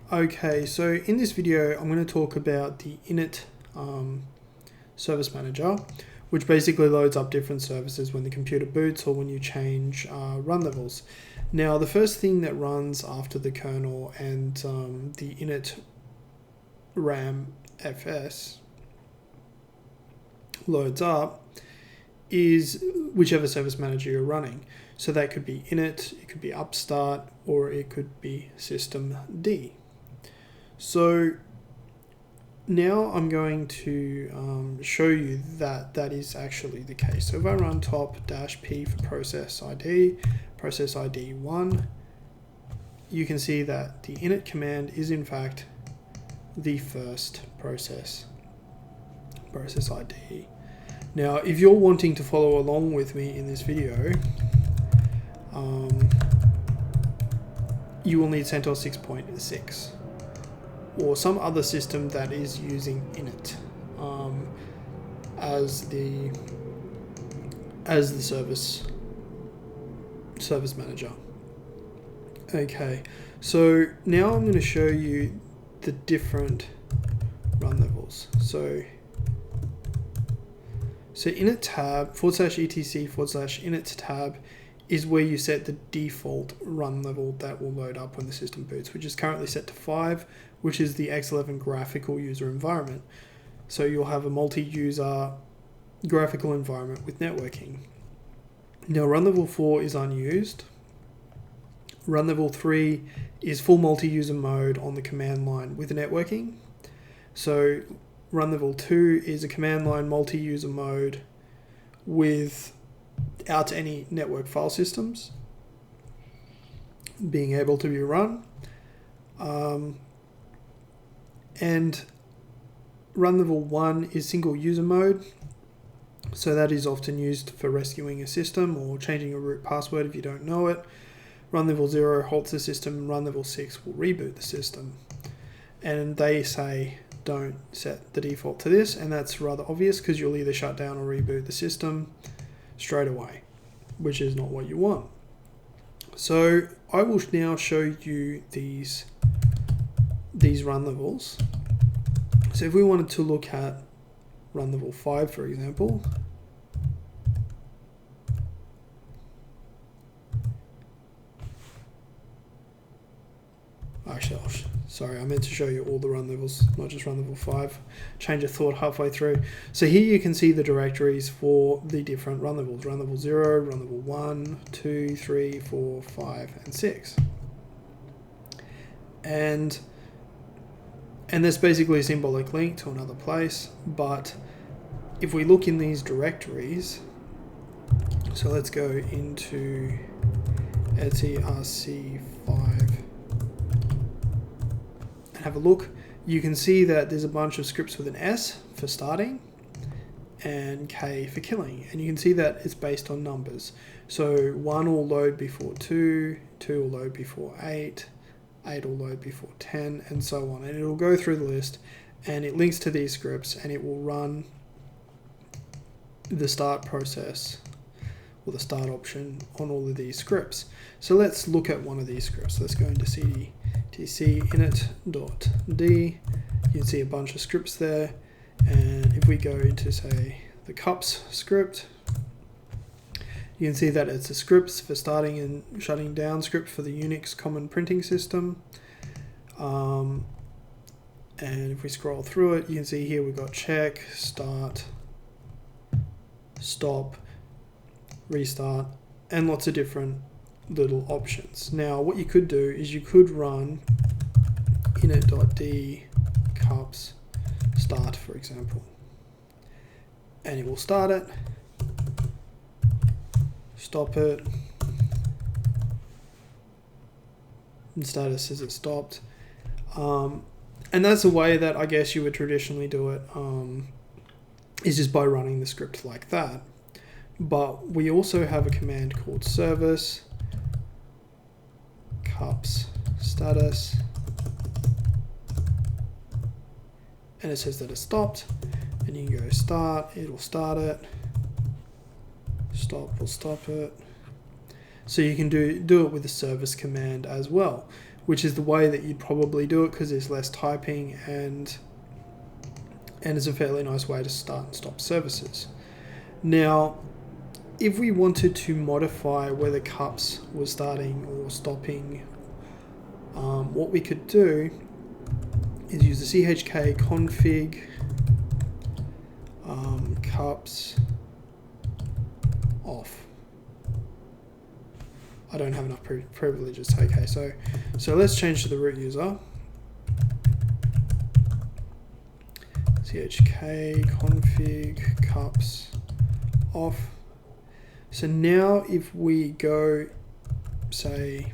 Okay, so in this video, I'm going to talk about the init service manager, which basically loads up different services when the computer boots or when you change run levels. Now, the first thing that runs after the kernel and the init RAM FS loads up is whichever service manager you're running. So that could be init, it could be upstart, or it could be systemd. So now I'm going to show you that that is actually the case. So if I run top-p for process ID 1, you can see that the init command is in fact the first process ID. Now, if you're wanting to follow along with me in this video, you will need CentOS 6.6 or some other system that is using init as the service manager. Okay, so now I'm going to show you the different run levels. So init tab /etc/init tab is where you set the default run level that will load up when the system boots, which is currently set to 5, which is the X11 graphical user environment. So you'll have a multi-user graphical environment with networking. Now run level 4 is unused. Run level 3 is full multi-user mode on the command line with networking. So run level 2 is a command line multi-user mode without any network file systems being able to be run. And run level 1 is single user mode. So that is often used for rescuing a system or changing a root password if you don't know it. Run level 0 halts the system. Run level 6 will reboot the system. And they say don't set the default to this, and that's rather obvious because you'll either shut down or reboot the system straight away, which is not what you want. So I will now show you these run levels. So if we wanted to look at run level 5, for example, actually, sorry, I meant to show you all the run levels, not just run level 5. Change of thought halfway through. So here you can see the directories for the different run levels. Run level 0, run level 1, 2, 3, 4, 5, and 6. And there's basically a symbolic link to another place. But if we look in these directories, so let's go into etc/rc5 and have a look. You can see that there's a bunch of scripts with an S for starting and K for killing, and you can see that it's based on numbers. So 1 will load before 2, 2 will load before 8, 8 will load before 10, and so on. And it'll go through the list and it links to these scripts and it will run the start process or the start option on all of these scripts. So let's look at one of these scripts. Let's go into cd init.d. You can see a bunch of scripts there, and if we go into, say, the cups script, you can see that it's a scripts for starting and shutting down script for the Unix common printing system. And if we scroll through it, you can see here we've got check, start, stop, restart, and lots of different little options. Now what you could do is you could run init.d cups start, for example, and it will start it, stop it, and status says it stopped. And that's a way that I guess you would traditionally do it, is just by running the script like that. But we also have a command called service cups status, and it says that it stopped, and you can go start, it'll start it, stop will stop it. So you can do it with the service command as well, which is the way that you'd probably do it because there's less typing and it's a fairly nice way to start and stop services. Now, if we wanted to modify whether cups were starting or stopping, what we could do is use the chk config cups off. I don't have enough privileges. Okay, so let's change to the root user. Chk config cups off. So now if we go, say,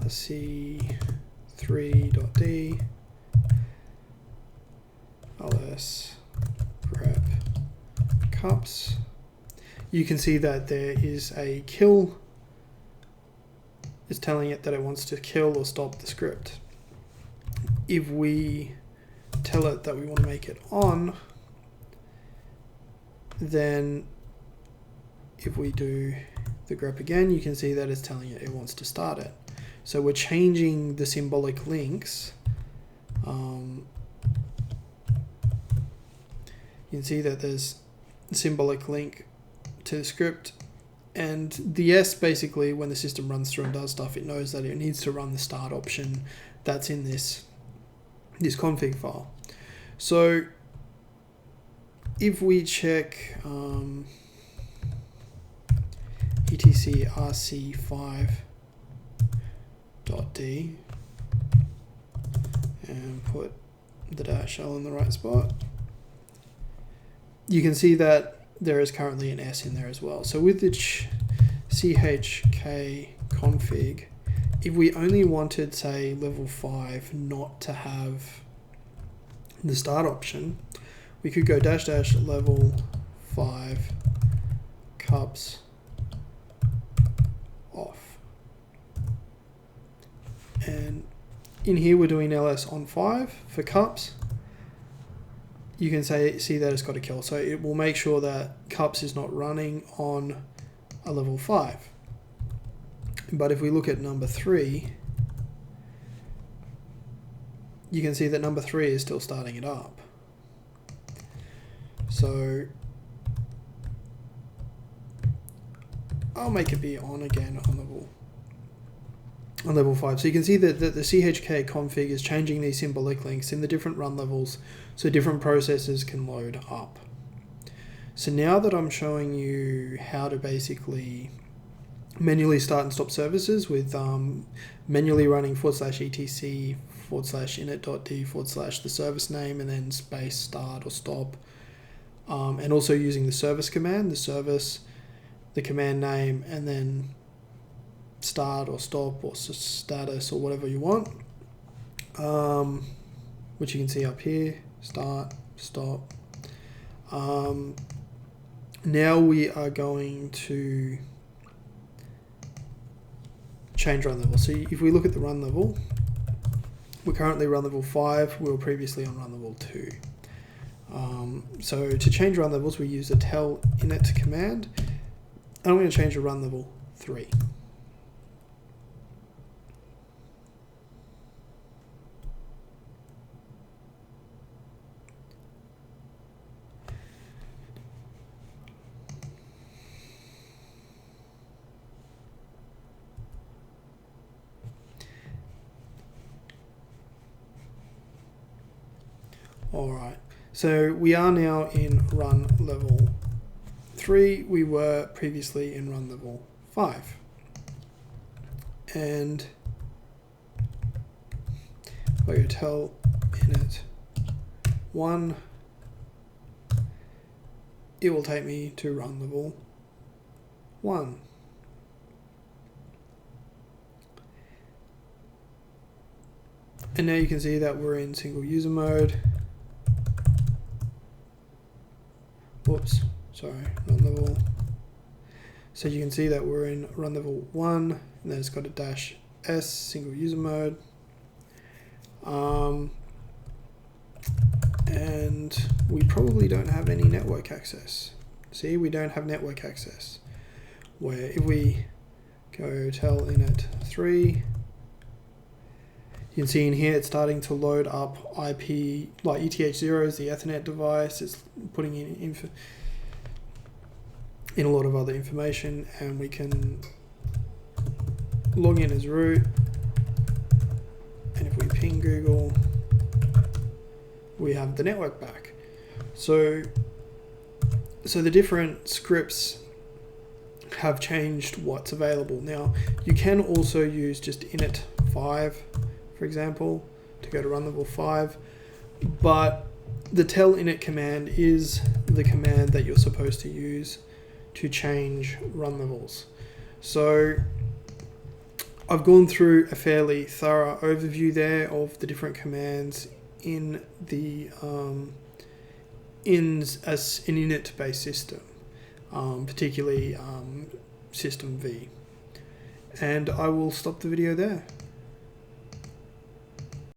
c3.d ls grep cups, you can see that there is a kill. It's telling it that it wants to kill or stop the script. If we tell it that we want to make it on, then if we do the grep again, you can see that it's telling it wants to start it. So we're changing the symbolic links. You can see that there's a symbolic link to the script, and the S basically, when the system runs through and does stuff, it knows that it needs to run the start option that's in this config file. So if we check etc rc5.d and put the -l in the right spot, you can see that there is currently an S in there as well. So with the chk config, if we only wanted, say, level 5 not to have the start option, we could go -- level 5 cups off. And in here we're doing ls on 5 for cups. You can see that it's got a kill. So it will make sure that cups is not running on a level 5. But if we look at number 3, you can see that number 3 is still starting it up. So I'll make it be on again on level 5. So you can see that the chk config is changing these symbolic links in the different run levels so different processes can load up. So now that I'm showing you how to basically manually start and stop services with manually running /etc/init.d/ the service name and then space start or stop, and also using the service command, the service, the command name, and then start or stop or status or whatever you want, which you can see up here, start, stop. Now we are going to change run level. So if we look at the run level, we're currently run level 5, we were previously on run level 2. So to change run levels, we use the tell init command, and I'm going to change to run level 3. Alright, so we are now in run level 3. We were previously in run level 5. And if I go tell init 1, it will take me to run level 1. And now you can see that we're in single user mode. Whoops, sorry, run level. So you can see that we're in run level 1, and then it's got a -s, single user mode. And we probably don't have any network access. See, we don't have network access. Where if we go tell init 3. You can see in here it's starting to load up IP, like ETH0 is the Ethernet device. It's putting in a lot of other information, and we can log in as root. And if we ping Google, we have the network back. So the different scripts have changed what's available. Now, you can also use just init 5, for example, to go to run level 5, but the tell init command is the command that you're supposed to use to change run levels. So I've gone through a fairly thorough overview there of the different commands in the in an init-based system, particularly system V. And I will stop the video there.